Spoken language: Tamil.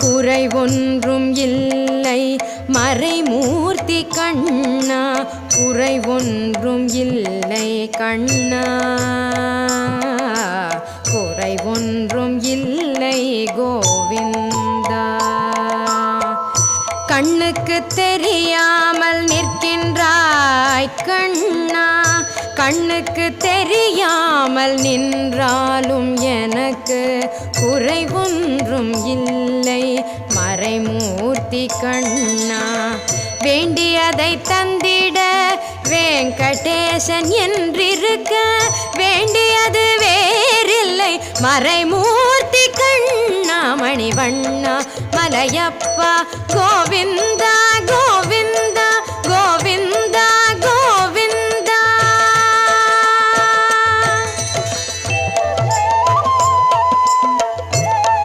குறை ஒன்றும் இல்லை மறைமூர்த்தி கண்ணா, குறை ஒன்றும் இல்லை கண்ணா, குறை ஒன்றும் இல்லை கோவிந்தா. கண்ணுக்கு தெரியாமல் நிற்கின்றாய் கண்ணா, கண்ணுக்கு தெரியாமல் நின்றாலும் எனக்கு குறை ஒன்றும் இல்லை மறைமூர்த்தி கண்ணா. வேண்டியதை தந்திட வெங்கடேசன் என்றிருக்க, வேண்டியது வேறில்லை மறைமூர்த்தி கண்ணா. மணிவண்ணா மலையப்பா கோவிந்தா